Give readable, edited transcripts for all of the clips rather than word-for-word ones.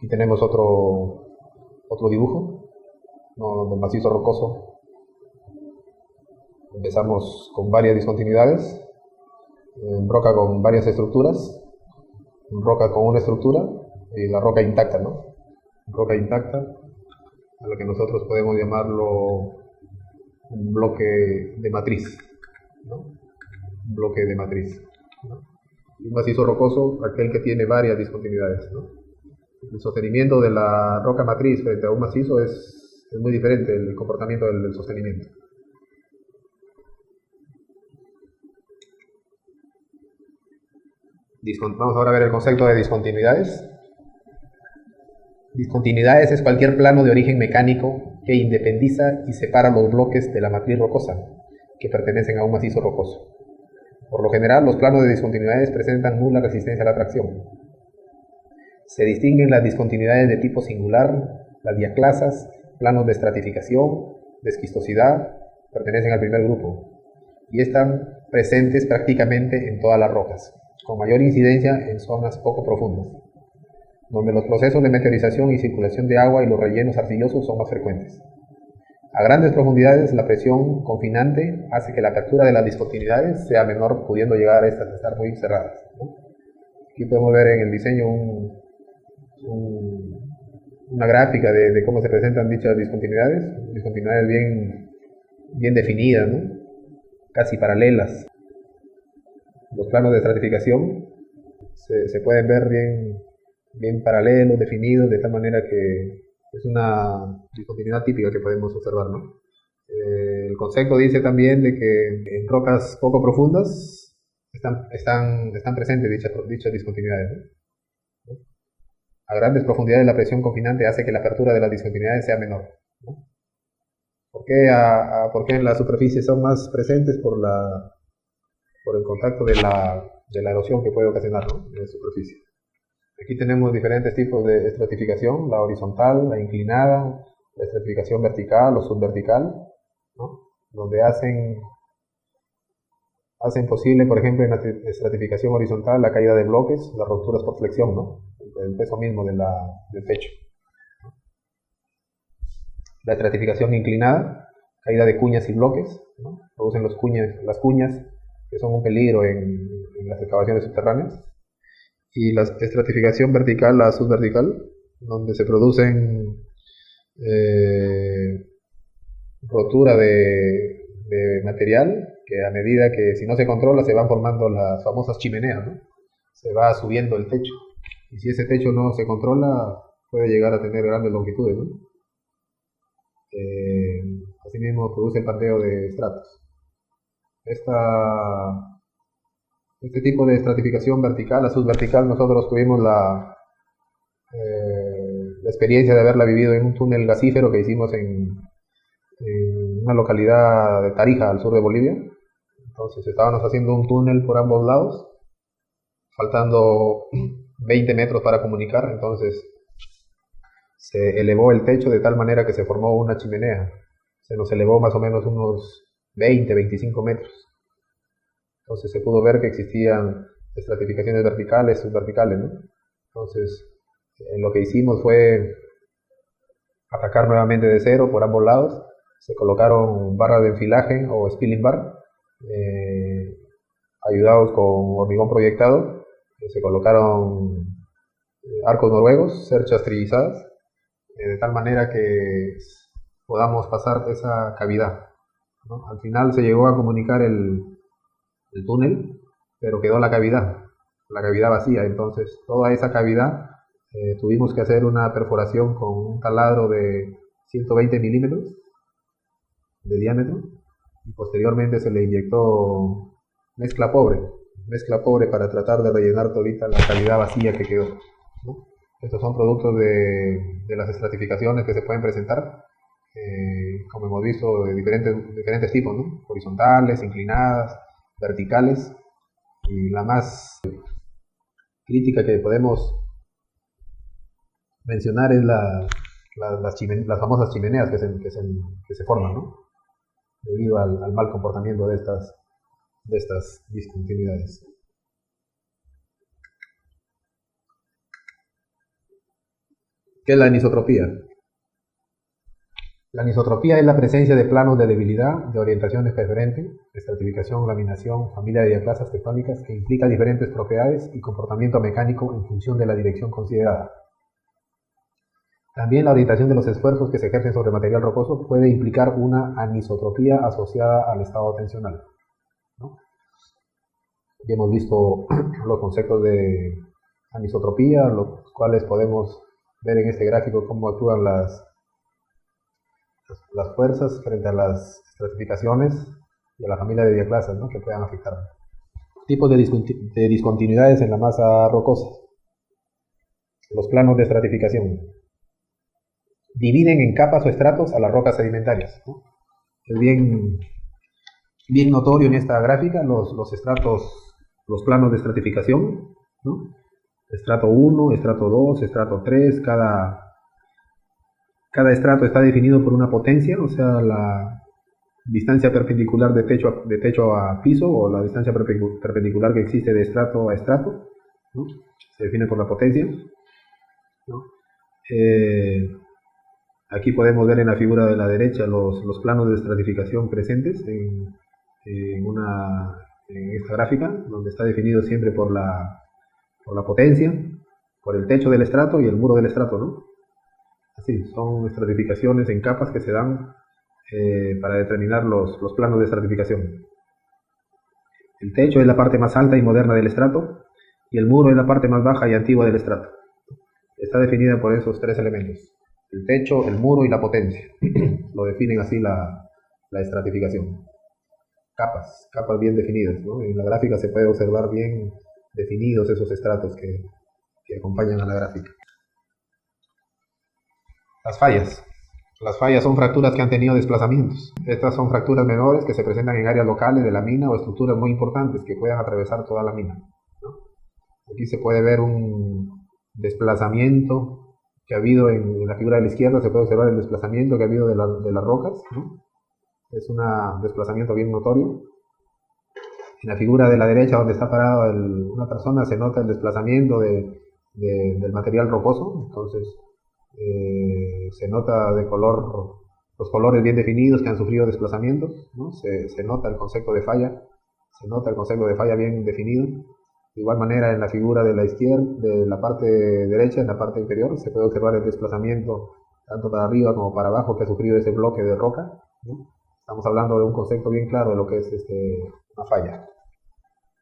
Aquí tenemos otro dibujo, ¿no?, del macizo rocoso. Empezamos con varias discontinuidades, roca con varias estructuras, roca con una estructura y la roca intacta, ¿no? Roca intacta, a lo que nosotros podemos llamarlo un bloque de matriz, ¿no? Un bloque de matriz, ¿no? Un macizo rocoso, aquel que tiene varias discontinuidades, ¿no? El sostenimiento de la roca matriz frente a un macizo es muy diferente el comportamiento del sostenimiento. Vamos ahora a ver el concepto de discontinuidades. Discontinuidades es cualquier plano de origen mecánico que independiza y separa los bloques de la matriz rocosa que pertenecen a un macizo rocoso. Por lo general, los planos de discontinuidades presentan nula resistencia a la tracción. Se distinguen las discontinuidades de tipo singular, las diaclasas, planos de estratificación, de esquistosidad, pertenecen al primer grupo, y están presentes prácticamente en todas las rocas, con mayor incidencia en zonas poco profundas, donde los procesos de meteorización y circulación de agua y los rellenos arcillosos son más frecuentes. A grandes profundidades, la presión confinante hace que la apertura de las discontinuidades sea menor, pudiendo llegar a estas a estar muy cerradas, ¿no? Aquí podemos ver en el diseño una gráfica de cómo se presentan dichas discontinuidades bien definidas, ¿no?, casi paralelas. Los planos de estratificación se pueden ver bien paralelos, definidos, de tal manera que es una discontinuidad típica que podemos observar, ¿no? El concepto dice también de que en rocas poco profundas están presentes dichas discontinuidades, ¿no? A grandes profundidades la presión confinante hace que la apertura de las discontinuidades sea menor, ¿no? ¿Por qué en la superficie son más presentes? Por el contacto de la erosión que puede ocasionar, ¿no?, en la superficie. Aquí tenemos diferentes tipos de estratificación: la horizontal, la inclinada, la estratificación vertical o subvertical, ¿no?, donde hacen posible, por ejemplo, en la estratificación horizontal, la caída de bloques, las rupturas por flexión, ¿no?, el peso mismo del techo. La estratificación inclinada, caída de cuñas y bloques, ¿no?, producen las cuñas, que son un peligro en las excavaciones subterráneas. Y la estratificación vertical, la subvertical, donde se producen rotura de material, que a medida que, si no se controla, se van formando las famosas chimeneas, ¿no? Se va subiendo el techo, y si ese techo no se controla, puede llegar a tener grandes longitudes, ¿no? Asimismo, produce el panteo de estratos. Este tipo de estratificación vertical, la subvertical, nosotros tuvimos la experiencia de haberla vivido en un túnel gasífero que hicimos en una localidad de Tarija, al sur de Bolivia. Entonces estábamos haciendo un túnel por ambos lados, faltando 20 metros para comunicar. Entonces se elevó el techo de tal manera que se formó una chimenea. Se nos elevó más o menos unos 20-25 metros. Entonces se pudo ver que existían estratificaciones verticales, subverticales, ¿no? Entonces lo que hicimos fue atacar nuevamente de cero por ambos lados. Se colocaron barras de enfilaje o spilling bar, ayudados con hormigón proyectado. Se colocaron arcos noruegos, cerchas trillizadas, de tal manera que podamos pasar esa cavidad, ¿no? Al final se llegó a comunicar el túnel, pero quedó la cavidad vacía. Entonces toda esa cavidad tuvimos que hacer una perforación con un taladro de 120 milímetros de diámetro, y posteriormente se le inyectó mezcla pobre para tratar de rellenar todita la cavidad vacía que quedó, ¿no? Estos son productos de las estratificaciones que se pueden presentar, como hemos visto, de diferentes tipos, ¿no?, horizontales, inclinadas, verticales, y la más crítica que podemos mencionar es las famosas chimeneas que se forman, ¿no?, debido al mal comportamiento de estas discontinuidades. ¿Qué es la anisotropía? La anisotropía es la presencia de planos de debilidad, de orientación preferente, estratificación, laminación, familia de diaclasas tectónicas que implica diferentes propiedades y comportamiento mecánico en función de la dirección considerada. También la orientación de los esfuerzos que se ejercen sobre material rocoso puede implicar una anisotropía asociada al estado tensional, ¿no? Ya hemos visto los conceptos de anisotropía, los cuales podemos ver en este gráfico cómo actúan las fuerzas frente a las estratificaciones y a la familia de diaclasas, ¿no?, que puedan afectar. Tipos de discontinuidades en la masa rocosa. Los planos de estratificación dividen en capas o estratos a las rocas sedimentarias, ¿no? Es bien notorio en esta gráfica los estratos, los planos de estratificación, ¿no? Estrato 1, estrato 2, estrato 3, cada estrato está definido por una potencia, o sea, la distancia perpendicular de techo a piso, o la distancia perpendicular que existe de estrato a estrato, ¿no? Se define por la potencia, ¿no? Aquí podemos ver en la figura de la derecha los planos de estratificación presentes en esta gráfica, donde está definido siempre por la potencia, por el techo del estrato y el muro del estrato, ¿no? Así, son estratificaciones en capas que se dan para determinar los planos de estratificación. El techo es la parte más alta y moderna del estrato, y el muro es la parte más baja y antigua del estrato. Está definida por esos tres elementos: el techo, el muro y la potencia. Lo definen así la estratificación. Capas bien definidas, ¿no? En la gráfica se puede observar bien definidos esos estratos que acompañan a la gráfica. Las fallas. Las fallas son fracturas que han tenido desplazamientos. Estas son fracturas menores que se presentan en áreas locales de la mina o estructuras muy importantes que puedan atravesar toda la mina, ¿no? Aquí se puede ver un desplazamiento que ha habido en la figura de la izquierda. Se puede observar el desplazamiento que ha habido de las rocas, ¿no? Es un desplazamiento bien notorio. En la figura de la derecha, donde está parada una persona, se nota el desplazamiento del material rocoso. Entonces se nota de color, los colores bien definidos que han sufrido desplazamientos, ¿no? Se nota el concepto de falla, bien definido. De igual manera, en la figura de la izquierda, de la parte derecha, en la parte inferior, se puede observar el desplazamiento tanto para arriba como para abajo que ha sufrido ese bloque de roca, ¿no? Estamos hablando de un concepto bien claro de lo que es una falla,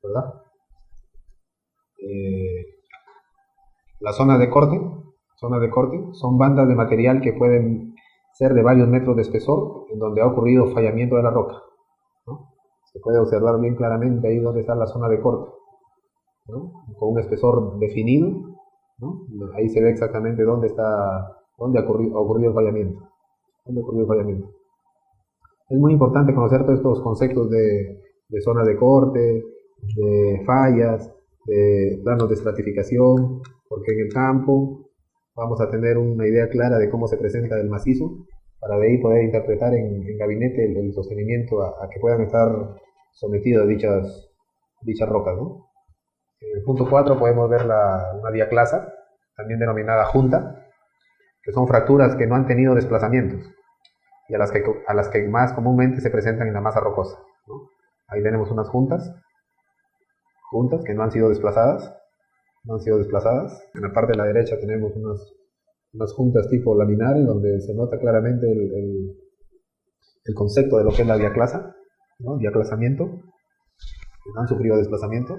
¿verdad? Las zonas de corte son bandas de material que pueden ser de varios metros de espesor, en donde ha ocurrido fallamiento de la roca, ¿no? Se puede observar bien claramente ahí donde está la zona de corte, ¿no? Con un espesor definido, ¿no? Ahí se ve exactamente dónde ha ocurrido el fallamiento. Es muy importante conocer todos estos conceptos de zonas de corte, de fallas, de planos de estratificación, porque en el campo vamos a tener una idea clara de cómo se presenta el macizo, para de ahí poder interpretar en gabinete el sostenimiento a que puedan estar sometidas dichas rocas, ¿no? En el punto 4 podemos ver una diaclasa, también denominada junta, que son fracturas que no han tenido desplazamientos y a las que más comúnmente se presentan en la masa rocosa, ¿no? Ahí tenemos unas juntas que no han sido desplazadas. En la parte de la derecha tenemos unas juntas tipo laminares, donde se nota claramente el concepto de lo que es la diaclasa, ¿no? Diaclasamiento, que no han sufrido desplazamiento.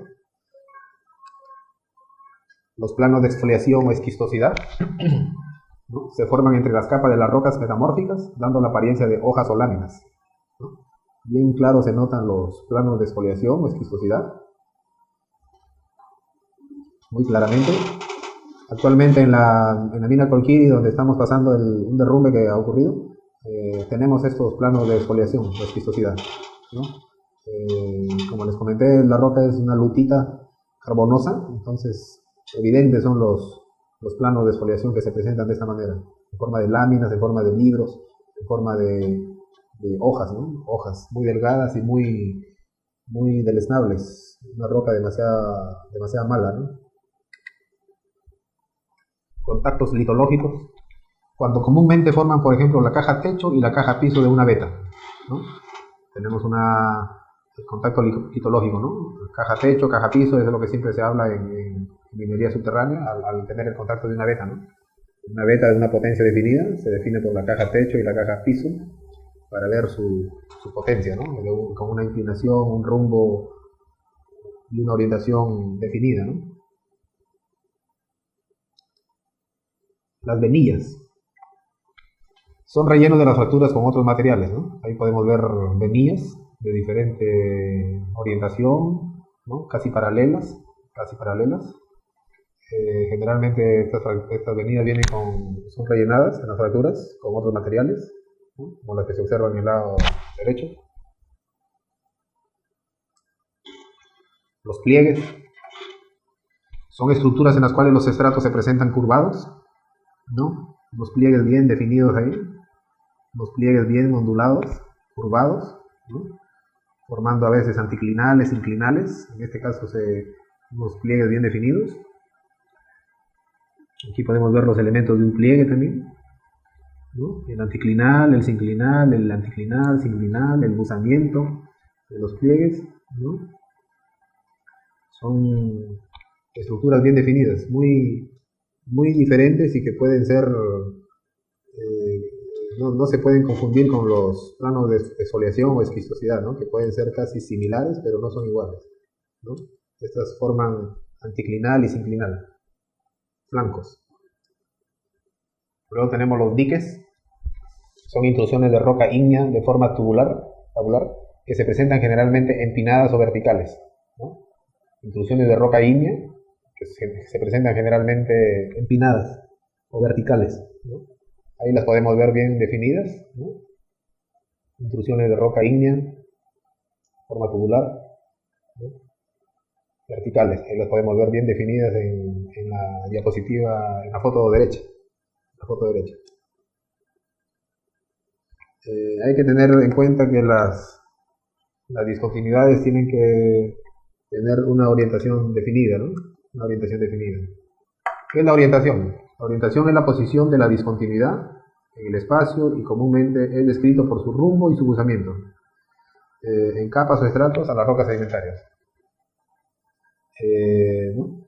Los planos de exfoliación o esquistosidad, ¿no? Se forman entre las capas de las rocas metamórficas, dando la apariencia de hojas o láminas, ¿no? Bien claro se notan los planos de exfoliación o esquistosidad, muy claramente. Actualmente en la mina Colquiri, donde estamos pasando un derrumbe que ha ocurrido, tenemos estos planos de exfoliación o esquistosidad, ¿no? Como les comenté, la roca es una lutita carbonosa, entonces evidentes son los planos de exfoliación que se presentan de esta manera, en forma de láminas, en forma de libros, en forma de hojas, ¿no? Hojas muy delgadas y muy deleznables, una roca demasiado mala, ¿no? contactos litológicos, cuando comúnmente forman, por ejemplo, la caja techo y la caja piso de una veta, ¿no? Tenemos el contacto litológico, ¿no? Caja techo, caja piso, es de lo que siempre se habla en minería subterránea, al tener el contacto de una veta, ¿no? Una veta de una potencia definida se define por la caja techo y la caja piso para ver su potencia, ¿no? Con una inclinación, un rumbo y una orientación definida, ¿no? Las venillas son rellenos de las fracturas con otros materiales, ¿no? Ahí podemos ver venillas de diferente orientación, ¿no? Casi paralelas. Generalmente estas venillas son rellenadas en las fracturas con otros materiales, ¿no? Como las que se observan en el lado derecho. Los pliegues son estructuras en las cuales los estratos se presentan curvados, ¿no? Los pliegues bien definidos ahí, los pliegues bien ondulados, curvados, ¿no? Formando a veces anticlinales, inclinales, en este caso los pliegues bien definidos. Aquí podemos ver los elementos de un pliegue también, ¿no? El anticlinal, el sinclinal, el anticlinal, sinclinal, el buzamiento de los pliegues, ¿no? Son estructuras bien definidas, muy diferentes y que pueden ser, no se pueden confundir con los planos de exfoliación o esquistosidad, ¿no? Que pueden ser casi similares, pero no son iguales, ¿no? Estas forman anticlinal y sinclinal, flancos. Luego tenemos los diques, son intrusiones de roca ígnea de forma tabular, que se presentan generalmente empinadas o verticales, ¿no? Intrusiones de roca ígnea que se presentan generalmente empinadas o verticales, ¿no? Ahí las podemos ver bien definidas, ¿no? Intrusiones de roca ígnea, forma tubular, ¿no? Verticales, ahí las podemos ver bien definidas en la diapositiva, en la foto derecha. Hay que tener en cuenta que las discontinuidades tienen que tener una orientación definida, ¿no? Una orientación definida. ¿Qué es la orientación? La orientación es la posición de la discontinuidad en el espacio y comúnmente es descrito por su rumbo y su buzamiento en capas o estratos a las rocas sedimentarias. ¿No?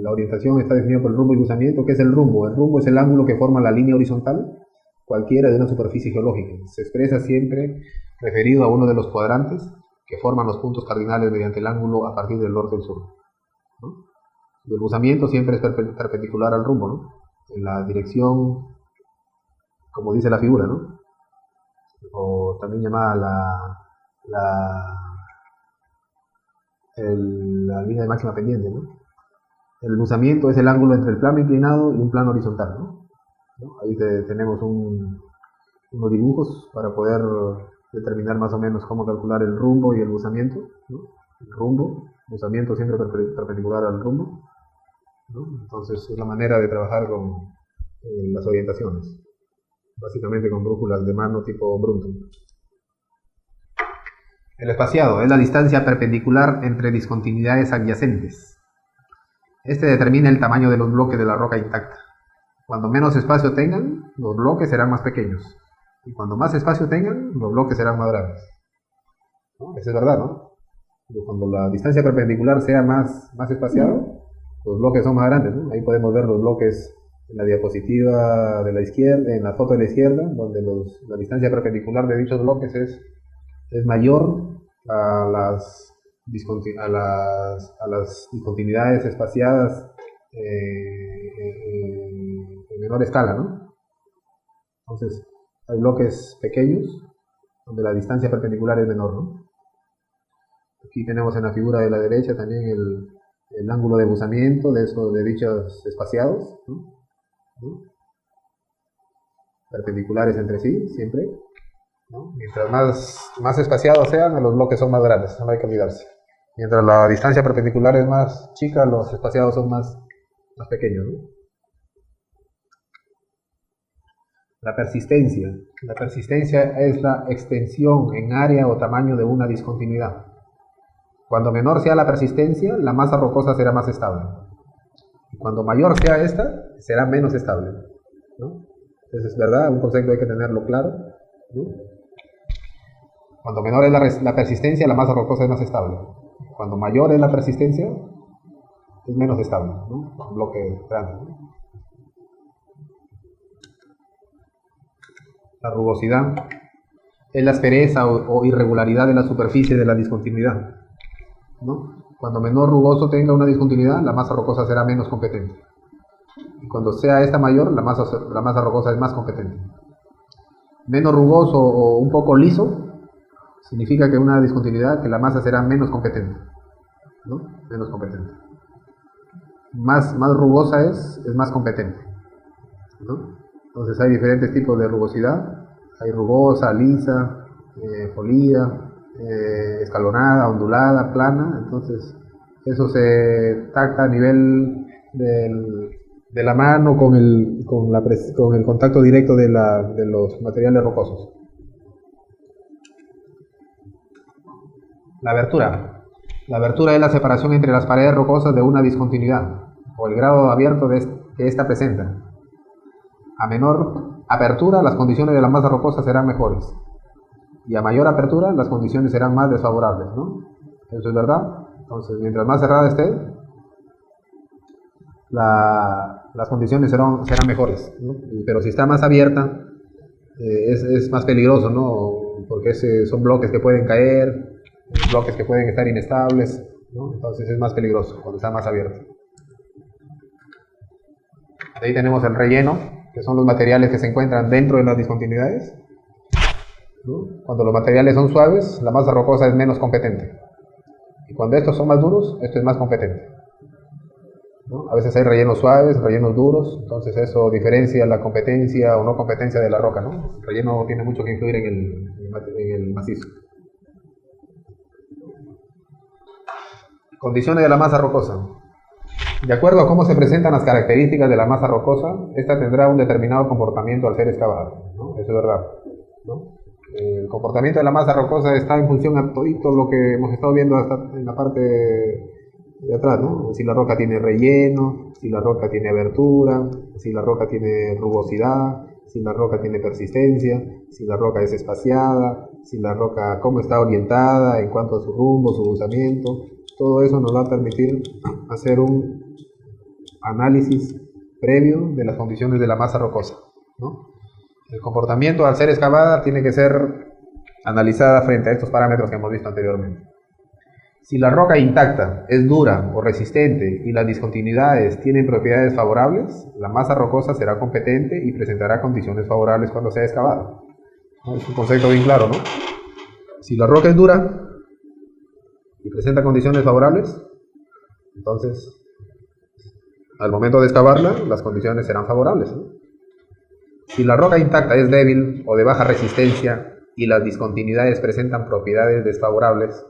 La orientación está definida por el rumbo y buzamiento. ¿Qué es el rumbo? El rumbo es el ángulo que forma la línea horizontal cualquiera de una superficie geológica. Se expresa siempre referido a uno de los cuadrantes que forman los puntos cardinales mediante el ángulo a partir del norte al sur, ¿no? Y el buzamiento siempre es perpendicular al rumbo, ¿no? En la dirección, como dice la figura, ¿no? O también llamada la línea de máxima pendiente, ¿no? El buzamiento es el ángulo entre el plano inclinado y un plano horizontal, ¿no? Ahí tenemos unos dibujos para poder determinar más o menos cómo calcular el rumbo y el buzamiento, ¿no? El rumbo, buzamiento siempre perpendicular al rumbo, ¿no? Entonces es la manera de trabajar con las orientaciones, básicamente con brújulas de mano tipo Brunton. El espaciado es la distancia perpendicular entre discontinuidades adyacentes. Este determina el tamaño de los bloques de la roca intacta. Cuando menos espacio tengan, los bloques serán más pequeños. Y cuando más espacio tengan, los bloques serán más grandes, ¿no? Eso es verdad, ¿no? Cuando la distancia perpendicular sea más espaciado, los bloques son más grandes, ¿no? Ahí podemos ver los bloques en la diapositiva de la izquierda, en la foto de la izquierda, donde la distancia perpendicular de dichos bloques es mayor a las discontinuidades espaciadas en menor escala, ¿no? Entonces, hay bloques pequeños donde la distancia perpendicular es menor, ¿no? Aquí tenemos en la figura de la derecha también el ángulo de buzamiento de dichos espaciados, ¿no? Perpendiculares entre sí, siempre, ¿no? Mientras más espaciados sean, los bloques son más grandes, no hay que olvidarse. Mientras la distancia perpendicular es más chica, los espaciados son más pequeños, ¿no? La persistencia. La persistencia es la extensión en área o tamaño de una discontinuidad. Cuando menor sea la persistencia, la masa rocosa será más estable. Cuando mayor sea esta, será menos estable, ¿no? Entonces es verdad, un concepto hay que tenerlo claro, ¿no? Cuando menor es la persistencia, la masa rocosa es más estable. Cuando mayor es la persistencia, es menos estable, ¿no? Un bloque grande, ¿no? La rugosidad es la aspereza o irregularidad de la superficie de la discontinuidad, ¿no? Cuando menor rugoso tenga una discontinuidad, la masa rocosa será menos competente. Y cuando sea esta mayor, la masa rocosa es más competente. Menos rugoso o un poco liso significa que una discontinuidad, que la masa será menos competente, ¿no? Menos competente. Más rugosa es más competente, ¿no? Entonces hay diferentes tipos de rugosidad. Hay rugosa, lisa, polida, escalonada, ondulada, plana. Entonces eso se tacta a nivel de la mano con el contacto directo de los materiales rocosos. La abertura. La abertura es la separación entre las paredes rocosas de una discontinuidad, o el grado abierto que ésta presenta. A menor apertura, las condiciones de la masa rocosa serán mejores, y a mayor apertura, las condiciones serán más desfavorables, ¿no? Eso es verdad. Entonces, mientras más cerrada esté, las condiciones serán mejores, ¿no? Pero si está más abierta, es más peligroso, ¿no? Porque son bloques que pueden caer, bloques que pueden estar inestables, ¿no? Entonces es más peligroso cuando está más abierto. Ahí tenemos el relleno, que son los materiales que se encuentran dentro de las discontinuidades, ¿no? Cuando los materiales son suaves, la masa rocosa es menos competente. Y cuando estos son más duros, esto es más competente, ¿no? A veces hay rellenos suaves, rellenos duros, entonces eso diferencia la competencia o no competencia de la roca, ¿no? El relleno tiene mucho que influir en el macizo. Condiciones de la masa rocosa. De acuerdo a cómo se presentan las características de la masa rocosa, esta tendrá un determinado comportamiento al ser excavada, ¿no? Eso es verdad, ¿no? El comportamiento de la masa rocosa está en función a todo lo que hemos estado viendo hasta en la parte de atrás, ¿no? Si la roca tiene relleno, si la roca tiene abertura, si la roca tiene rugosidad, si la roca tiene persistencia, si la roca es espaciada, si la roca cómo está orientada en cuanto a su rumbo, su usamiento. Todo eso nos va a permitir hacer un análisis previo de las condiciones de la masa rocosa, ¿no? El comportamiento al ser excavada tiene que ser analizada frente a estos parámetros que hemos visto anteriormente. Si la roca intacta es dura o resistente y las discontinuidades tienen propiedades favorables, la masa rocosa será competente y presentará condiciones favorables cuando sea excavada. Es un concepto bien claro, ¿no? Si la roca es dura y presenta condiciones favorables, entonces al momento de excavarla las condiciones serán favorables, ¿no? Si la roca intacta es débil o de baja resistencia y las discontinuidades presentan propiedades desfavorables,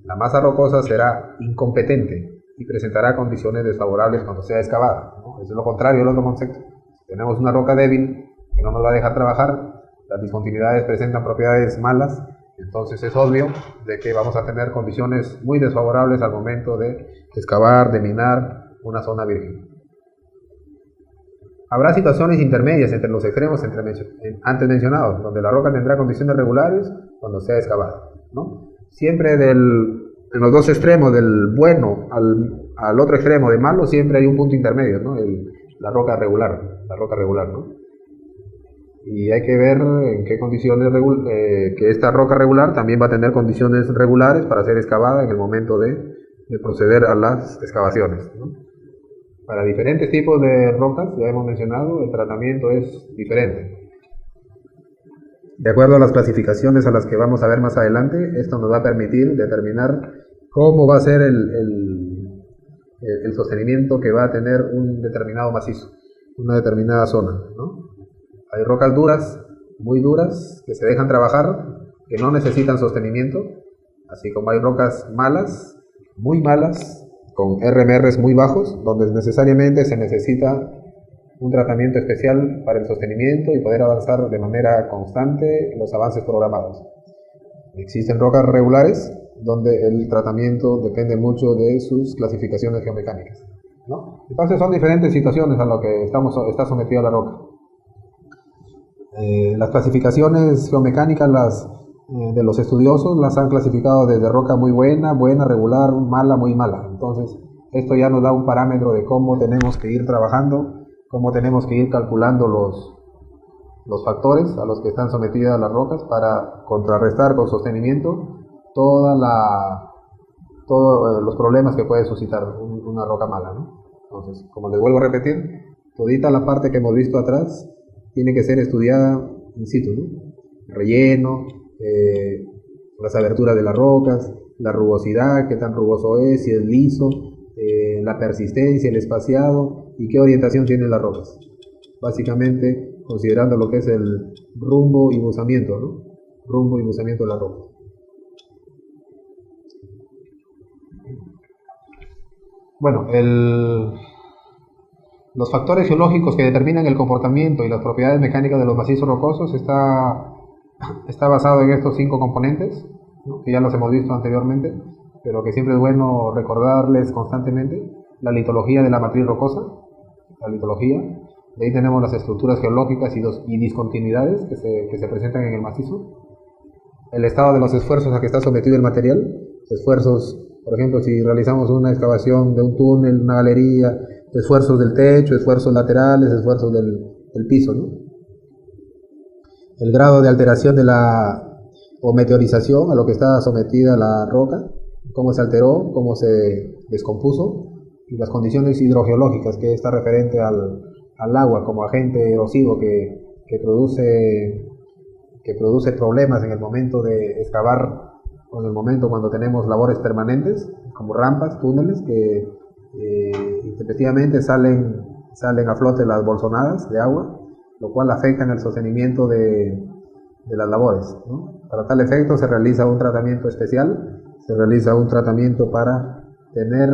la masa rocosa será incompetente y presentará condiciones desfavorables cuando sea excavada, ¿no? Es lo contrario del otro concepto. Si tenemos una roca débil que no nos va a dejar trabajar, las discontinuidades presentan propiedades malas, entonces es obvio de que vamos a tener condiciones muy desfavorables al momento de excavar, de minar una zona virgen. Habrá situaciones intermedias entre los extremos antes mencionados, donde la roca tendrá condiciones regulares cuando sea excavada, ¿no? Siempre en los dos extremos, del bueno al otro extremo de malo, siempre hay un punto intermedio, ¿no? La roca regular, ¿no? Y hay que ver en qué condiciones, que esta roca regular también va a tener condiciones regulares para ser excavada en el momento de proceder a las excavaciones, ¿no? Para diferentes tipos de rocas, ya hemos mencionado, el tratamiento es diferente. De acuerdo a las clasificaciones a las que vamos a ver más adelante, esto nos va a permitir determinar cómo va a ser el sostenimiento que va a tener un determinado macizo, una determinada zona, ¿no? Hay rocas duras, muy duras, que se dejan trabajar, que no necesitan sostenimiento, así como hay rocas malas, muy malas, con RMRs muy bajos, donde necesariamente se necesita un tratamiento especial para el sostenimiento y poder avanzar de manera constante en los avances programados. Existen rocas regulares, donde el tratamiento depende mucho de sus clasificaciones geomecánicas. ¿no? Entonces son diferentes situaciones a lo que está sometida la roca. Las clasificaciones geomecánicas de los estudiosos las han clasificado desde roca muy buena, buena, regular, mala, muy mala. Entonces esto ya nos da un parámetro de cómo tenemos que ir trabajando, cómo tenemos que ir calculando los factores a los que están sometidas las rocas para contrarrestar con sostenimiento todos los problemas que puede suscitar una roca mala, ¿no? Entonces, como les vuelvo a repetir, todita la parte que hemos visto atrás tiene que ser estudiada in situ, ¿no? Relleno, las aberturas de las rocas, la rugosidad, qué tan rugoso es, si es liso, la persistencia, el espaciado y qué orientación tienen las rocas. Básicamente considerando lo que es el rumbo y buzamiento, ¿no? Rumbo y buzamiento de la roca. Bueno, los factores geológicos que determinan el comportamiento y las propiedades mecánicas de los macizos rocosos está basado en estos 5 componentes, ¿no? Que ya los hemos visto anteriormente, pero que siempre es bueno recordarles constantemente. La litología de la matriz rocosa, la litología, de ahí tenemos las estructuras geológicas y discontinuidades que se presentan en el macizo, el estado de los esfuerzos a que está sometido el material, esfuerzos, por ejemplo, si realizamos una excavación de un túnel, una galería, esfuerzos del techo, esfuerzos laterales, esfuerzos del piso, ¿no? El grado de alteración o meteorización a lo que está sometida la roca, cómo se alteró, cómo se descompuso, y las condiciones hidrogeológicas, que está referente al agua como agente erosivo que produce problemas en el momento de excavar, o en el momento cuando tenemos labores permanentes, como rampas, túneles, que efectivamente salen a flote las bolsonadas de agua, lo cual afecta en el sostenimiento de las labores, ¿no? Para tal efecto se realiza un tratamiento especial, se realiza un tratamiento para tener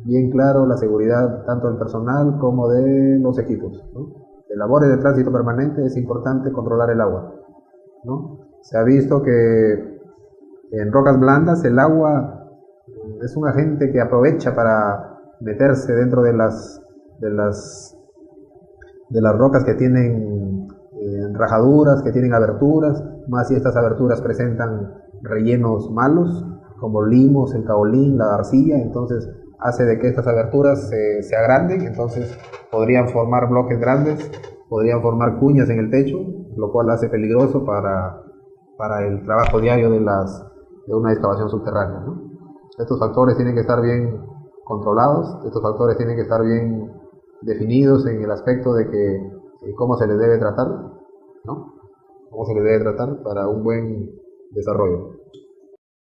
bien claro la seguridad tanto del personal como de los equipos, ¿no? En labores de tránsito permanente es importante controlar el agua, ¿no? Se ha visto que en rocas blandas el agua es un agente que aprovecha para meterse dentro de las rocas que tienen rajaduras, que tienen aberturas, más si estas aberturas presentan rellenos malos, como limos, el caolín, la arcilla, entonces hace de que estas aberturas se agranden, entonces podrían formar bloques grandes, podrían formar cuñas en el techo, lo cual hace peligroso para el trabajo diario de una excavación subterránea, ¿no? Estos factores tienen que estar bien controlados, estos factores tienen que estar bien definidos en el aspecto de cómo se les debe tratar, ¿no? Cómo se les debe tratar para un buen desarrollo.